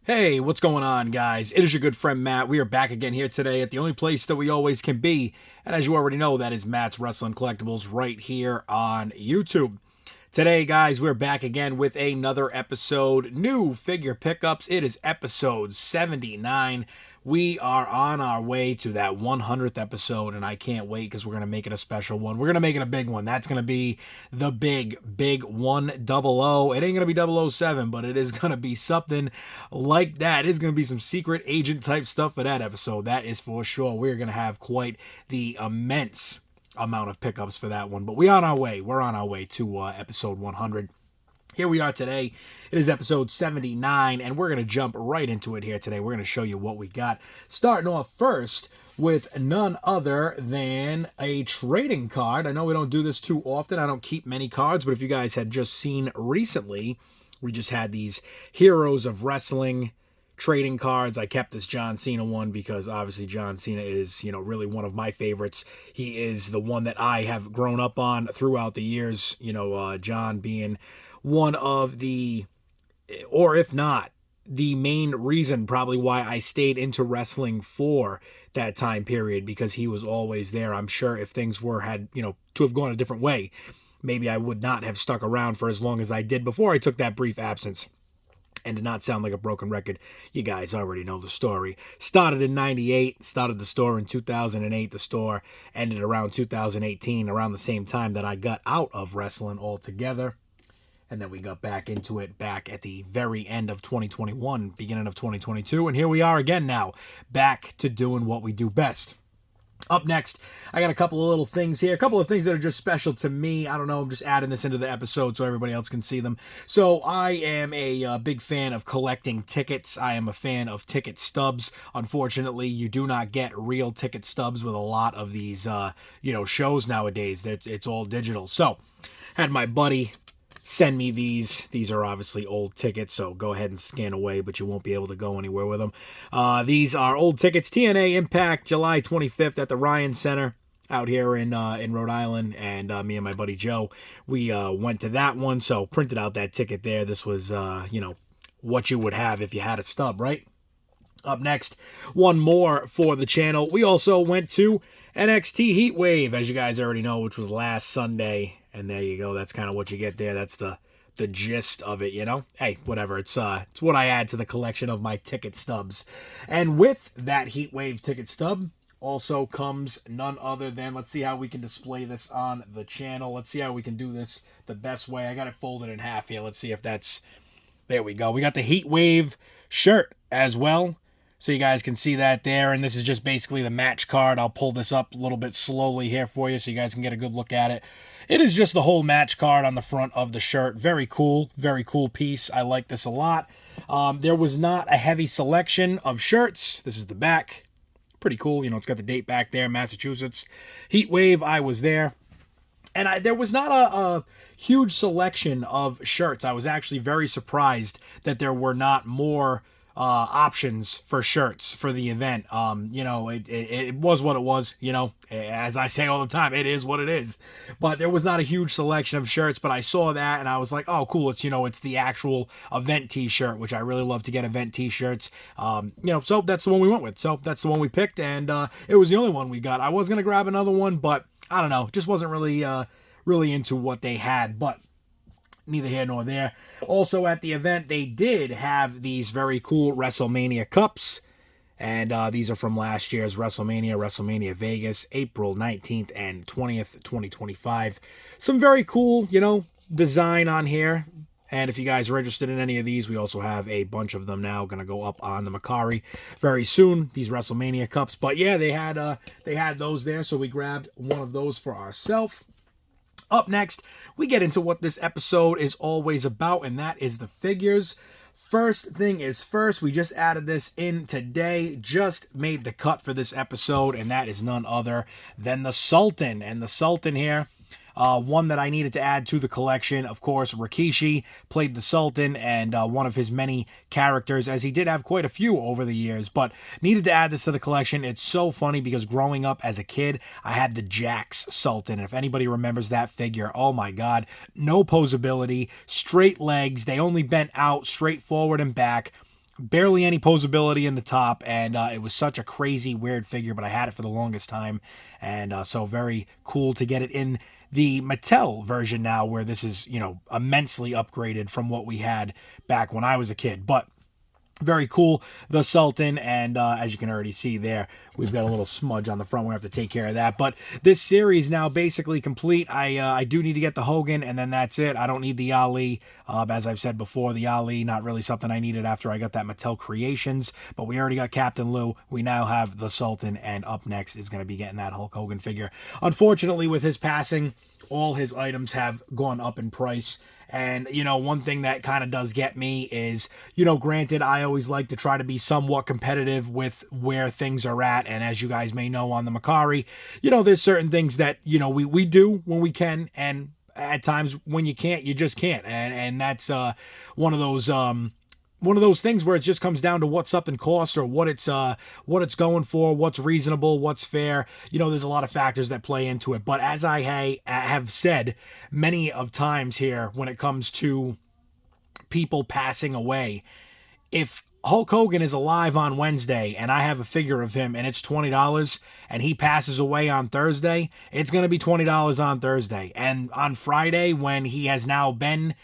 Hey, what's going on, guys? It is your good friend Matt. We are back again here today at the only place that we always can be. And as you already know, that is Matt's Wrestling Collectibles right here on YouTube. Today, guys, we're back again with another episode. New figure pickups. It is episode 79. We are on our way to that 100th episode, and I can't wait because we're going to make it a special one. We're going to make it a big one. That's going to be the big 100. It ain't going to be 007, but it is going to be something like that. It is going to be some secret agent type stuff for that episode. That is for sure. We're going to have quite the immense amount of pickups for that one, but we're on our way. We're on our way to episode 100. Here we are today. It is episode 79, and we're going to jump right into it here today. We're going to show you what we got. Starting off first with none other than a trading card. I know we don't do this too often. I don't keep many cards, but if you guys had just seen recently, we just had these Heroes of Wrestling trading cards. I kept this John Cena one because obviously John Cena is, really one of my favorites. He is the one that I have grown up on throughout the years, John being one of the, or if not, the main reason probably why I stayed into wrestling for that time period, because he was always there. I'm sure if things had to have gone a different way, maybe I would not have stuck around for as long as I did before I took that brief absence. And to not sound like a broken record, you guys already know the story. Started in 98, started the store in 2008. The store ended around 2018, around the same time that I got out of wrestling altogether. And then we got back into it back at the very end of 2021, beginning of 2022. And here we are again now, back to doing what we do best. Up next, I got a couple of little things here, a couple of things that are just special to me. I don't know, I'm just adding this into the episode so everybody else can see them. So I am a big fan of collecting tickets. I am a fan of ticket stubs. Unfortunately, you do not get real ticket stubs with a lot of these, shows nowadays. It's all digital. So had my buddy send me these. These are obviously old tickets, so go ahead and scan away, but you won't be able to go anywhere with them. These are old tickets. TNA Impact, July 25th at the Ryan Center out here in Rhode Island, and me and my buddy Joe, we went to that one, so printed out that ticket there. This was, what you would have if you had a stub, right? Up next, one more for the channel. We also went to NXT Heatwave, as you guys already know, which was last Sunday. And there you go. That's kind of what you get there. That's the gist of it, Hey, whatever. It's what I add to the collection of my ticket stubs. And with that Heatwave ticket stub also comes none other than, let's see how we can display this on the channel. Let's see how we can do this the best way. I got it folded in half here. Let's see if that's, there we go. We got the Heatwave shirt as well. So you guys can see that there, and this is just basically the match card. I'll pull this up a little bit slowly here for you so you guys can get a good look at it. It is just the whole match card on the front of the shirt. Very cool piece. I like this a lot. There was not a heavy selection of shirts. This is the back. Pretty cool. It's got the date back there, Massachusetts. Heatwave, I was there. And there was not a huge selection of shirts. I was actually very surprised that there were not more options for shirts for the event. It was what it was, as I say all the time, it is what it is. But there was not a huge selection of shirts, but I saw that and I was like, oh, cool. It's the actual event t-shirt, which I really love to get event t-shirts. So that's the one we went with. So that's the one we picked, and it was the only one we got. I was going to grab another one, but I don't know, just wasn't really into what they had, but neither here nor there. Also at the event, they did have these very cool WrestleMania cups. And these are from last year's WrestleMania Vegas, April 19th and 20th, 2025. Some very cool, design on here. And if you guys are interested in any of these, we also have a bunch of them now going to go up on the MERCARI very soon, these WrestleMania cups. But yeah, they had those there, so we grabbed one of those for ourselves. Up next, we get into what this episode is always about, and that is the figures. First thing is first, we just added this in today, just made the cut for this episode, and that is none other than the Sultan. And the Sultan here, one that I needed to add to the collection. Of course, Rikishi played the Sultan, and one of his many characters, as he did have quite a few over the years, but needed to add this to the collection. It's so funny because growing up as a kid, I had the Jax Sultan, and if anybody remembers that figure, oh my god, no posability, straight legs, they only bent out straight forward and back. barely any posability in the top, and it was such a crazy, weird figure, but I had it for the longest time, and so very cool to get it in the Mattel version now, where this is, you know, immensely upgraded from what we had back when I was a kid. But very cool, the Sultan, and as you can already see there, we've got a little smudge on the front. We have to take care of that. But this series now basically complete. I do need to get the Hogan, and then that's it. I don't need the Ali. As I've said before, the Ali, not really something I needed after I got that Mattel Creations. But we already got Captain Lou. We now have the Sultan, and up next is going to be getting that Hulk Hogan figure. Unfortunately, with his passing, all his items have gone up in price. And, you know, one thing that kind of does get me is, you know, granted, I always like to try to be somewhat competitive with where things are at. And as you guys may know on the MERCARI, you know, there's certain things that, you know, we do when we can. And at times when you can't, you just can't. And that's one of those things where it just comes down to what something costs, or what it's going for, what's reasonable, what's fair. You know, there's a lot of factors that play into it. But as I have said many of times here, when it comes to people passing away, if Hulk Hogan is alive on Wednesday and I have a figure of him and it's $20 and he passes away on Thursday, it's going to be $20 on Thursday. And on Friday, when he has now been,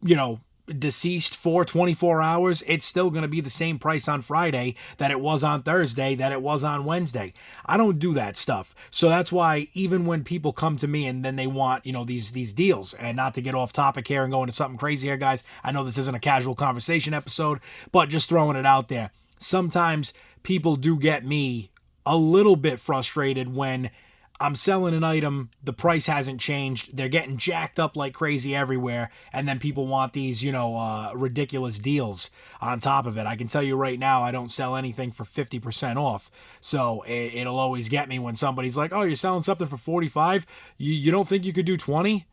you know, deceased for 24 hours, it's still going to be the same price on Friday that it was on Thursday, that it was on Wednesday. I don't do that stuff. So that's why even when people come to me and then they want, you know, these deals, and not to get off topic here and go into something crazy here, guys, I know this isn't a casual conversation episode, but just throwing it out there. Sometimes people do get me a little bit frustrated when I'm selling an item, the price hasn't changed, they're getting jacked up like crazy everywhere, and then people want these, you know, ridiculous deals on top of it. I can tell you right now, I don't sell anything for 50% off, so it'll always get me when somebody's like, oh, you're selling something for 45? You don't think you could do 20?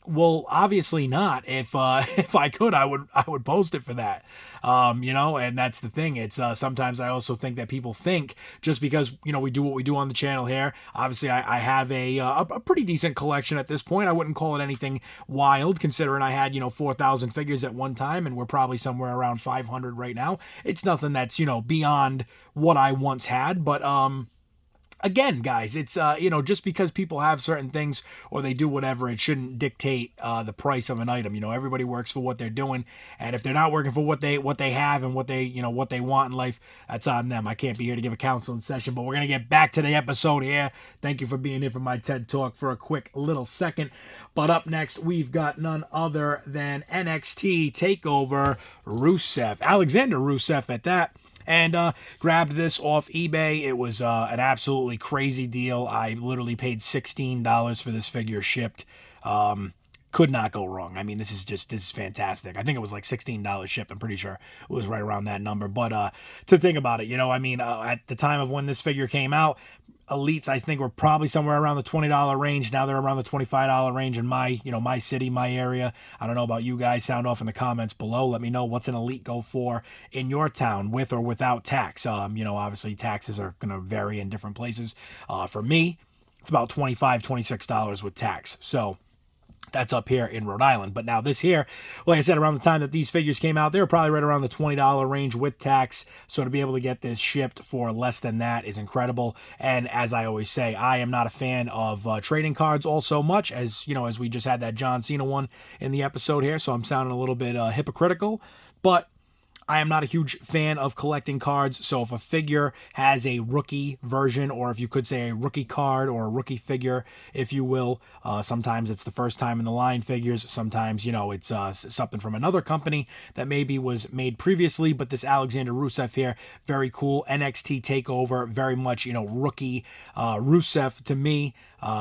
Well, obviously not. If I could, I would post it for that. You know, and that's the thing. It's sometimes I also think that people think just because, you know, we do what we do on the channel here. Obviously, I have a pretty decent collection at this point. I wouldn't call it anything wild, considering I had, you know, 4,000 figures at one time, and we're probably somewhere around 500 right now. It's nothing that's, you know, beyond what I once had, but again, guys, it's, you know, just because people have certain things or they do whatever, it shouldn't dictate the price of an item. You know, everybody works for what they're doing, and if they're not working for what they have and what they, you know, what they want in life, that's on them. I can't be here to give a counseling session, but we're going to get back to the episode here. Thank you for being here for my TED Talk for a quick little second. But up next, we've got none other than NXT TakeOver Rusev. Alexander Rusev at that. And grabbed this off eBay. It was an absolutely crazy deal. I literally paid $16 for this figure shipped. Could not go wrong. I mean, this is fantastic. I think it was like $16 shipped. I'm pretty sure it was right around that number. But to think about it, you know, I mean, at the time of when this figure came out, Elites, I think, were probably somewhere around the $20 range. Now they're around the $25 range in my, you know, my city, my area. I don't know about you guys. Sound off in the comments below. Let me know what's an Elite go for in your town, with or without tax. You know, obviously taxes are going to vary in different places. For me, it's about $25, $26 with tax. So that's up here in Rhode Island. But now this here, like I said, around the time that these figures came out, they were probably right around the $20 range with tax. So to be able to get this shipped for less than that is incredible. And as I always say, I am not a fan of trading cards all so much, as, you know, as we just had that John Cena one in the episode here. So I'm sounding a little bit hypocritical, but I am not a huge fan of collecting cards, so if a figure has a rookie version, or if you could say a rookie card or a rookie figure, if you will, sometimes it's the first time in the line figures, sometimes, you know, it's something from another company that maybe was made previously, but this Alexander Rusev here, very cool, NXT TakeOver, very much, you know, rookie Rusev to me.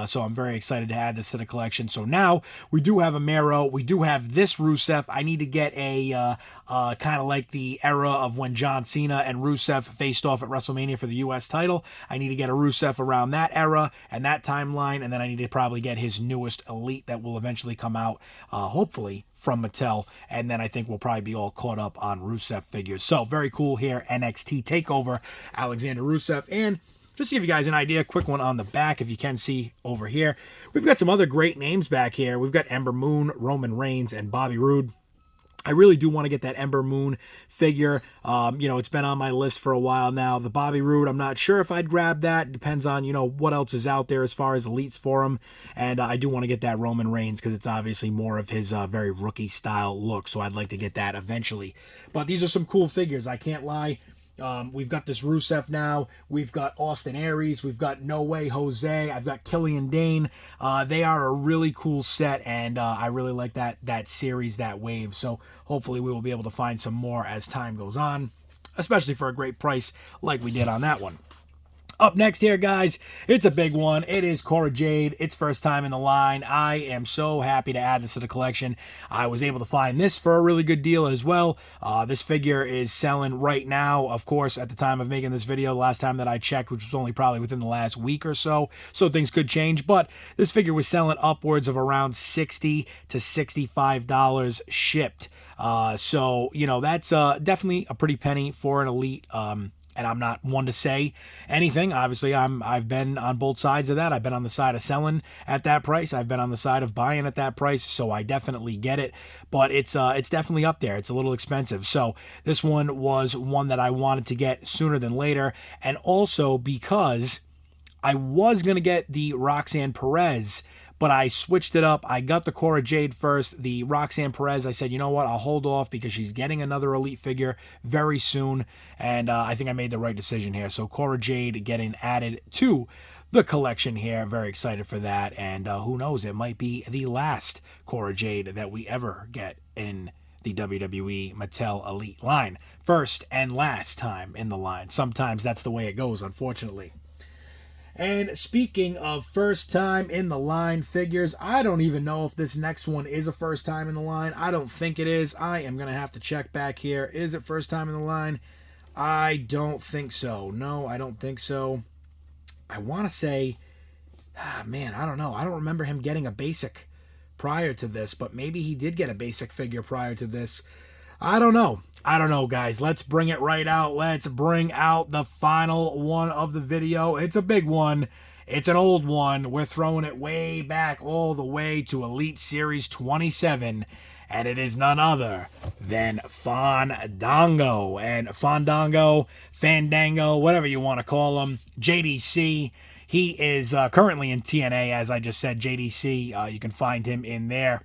So I'm very excited to add this to the collection. So now we do have a Mero. We do have this Rusev. I need to get a kind of like the era of when John Cena and Rusev faced off at WrestleMania for the U.S. title. I need to get a Rusev around that era and that timeline, and then I need to probably get his newest Elite that will eventually come out, hopefully, from Mattel, and then I think we'll probably be all caught up on Rusev figures. So very cool here, NXT TakeOver, Alexander Rusev. And just to give you guys an idea, quick one on the back, if you can see over here, we've got some other great names back here. We've got Ember Moon, Roman Reigns, and Bobby Roode. I really do want to get that Ember Moon figure. It's been on my list for a while now. The Bobby Roode, I'm not sure if I'd grab that. Depends on, what else is out there as far as elites for him. And I do want to get that Roman Reigns because it's obviously more of his very rookie style look. So I'd like to get that eventually. But these are some cool figures. I can't lie. We've got this Rusev now. We've got Austin Aries. We've got No Way Jose. I've got Killian Dane. They are a really cool set, and I really like that series, that wave. So hopefully we will be able to find some more as time goes on, especially for a great price like we did on that one. Up next here, guys, it's a big one. It is Cora Jade. It's first time in the line. I am so happy to add this to the collection. I was able to find this for a really good deal as well. This figure is selling right now, of course, at the time of making this video, the last time that I checked, which was only probably within the last week or so things could change. But this figure was selling upwards of around $60 to $65 shipped. So, that's definitely a pretty penny for an elite. And I'm not one to say anything. Obviously, I've been on both sides of that. I've been on the side of selling at that price. I've been on the side of buying at that price. So I definitely get it. But it's definitely up there. It's a little expensive. So this one was one that I wanted to get sooner than later. And also because I was going to get the Roxanne Perez, but I switched it up. I got the Cora Jade first. The Roxanne Perez, I said, you know what? I'll hold off because she's getting another elite figure very soon. And I think I made the right decision here. So Cora Jade getting added to the collection here. Very excited for that. And who knows? It might be the last Cora Jade that we ever get in the WWE Mattel Elite line. First and last time in the line. Sometimes that's the way it goes, unfortunately. And speaking of first time in the line figures, I don't even know if this next one is a first time in the line. I don't think it is. I am going to have to check back here. Is it first time in the line? I don't think so. No, I don't think so. I want to say, man, I don't know. I don't remember him getting a basic prior to this, but maybe he did get a basic figure prior to this. I don't know. I don't know, guys. Let's bring it right out. Let's bring out the final one of the video. It's a big one. It's an old one. We're throwing it way back all the way to Elite Series 27. And it is none other than Fandango. And Fandango, whatever you want to call him, JDC. He is currently in TNA, as I just said, JDC. You can find him in there.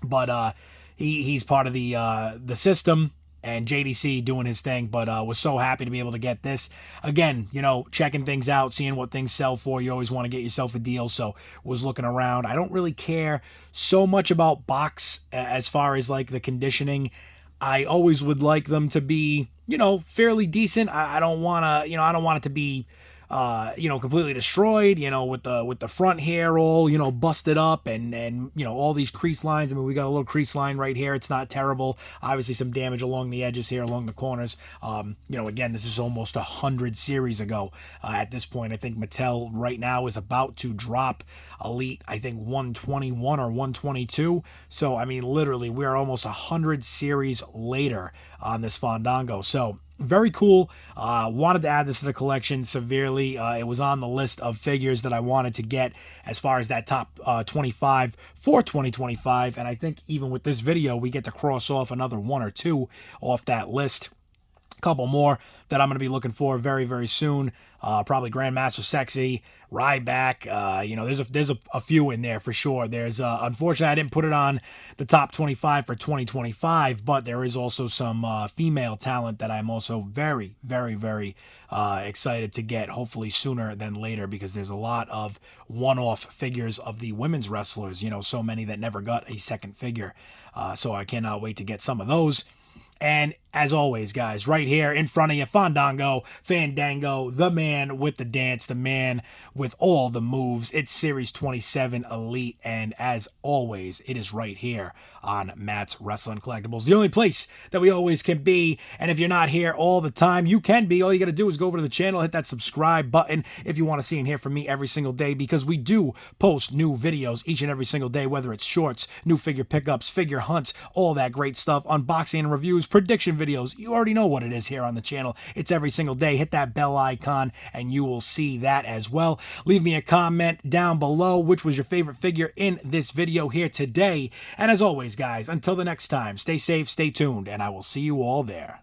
But he's part of the system. And JDC doing his thing, but was so happy to be able to get this. Again, checking things out, seeing what things sell for. You always want to get yourself a deal, so was looking around. I don't really care so much about box as far as like the conditioning. I always would like them to be, fairly decent. I don't want to, I don't want it to be completely destroyed, with the front hair all, busted up and all these crease lines. I mean, we got a little crease line right here. It's not terrible. Obviously some damage along the edges here, along the corners. Again, this is almost 100 series ago. At this point, I think Mattel right now is about to drop Elite, I think 121 or 122. So, I mean, literally, we're almost 100 series later on this Fandango. So, very cool. Wanted to add this to the collection severely. It was on the list of figures that I wanted to get as far as that top 25 for 2025. And I think even with this video, we get to cross off another one or two off that list. A couple more that I'm going to be looking for very, very soon. Probably Grandmaster Sexy, Ryback. There's a few in there for sure. There's unfortunately I didn't put it on the top 25 for 2025, but there is also some female talent that I'm also very, very, very excited to get. Hopefully sooner than later, because there's a lot of one-off figures of the women's wrestlers. So many that never got a second figure. So I cannot wait to get some of those. And as always, guys, right here in front of you, Fandango, the man with the dance, the man with all the moves. It's Series 27 Elite, and as always, it is right here on Matt's Wrestling Collectibles, the only place that we always can be. And if you're not here all the time, you can be. All you got to do is go over to the channel, hit that subscribe button if you want to see and hear from me every single day, because we do post new videos each and every single day, whether it's shorts, new figure pickups, figure hunts, all that great stuff, unboxing and reviews, prediction videos, videos, you already know what it is here on the channel. It's every single day. Hit that bell icon and you will see that as well. Leave me a comment down below which was your favorite figure in this video here today. And as always, guys, until the next time, stay safe, stay tuned, and I will see you all there.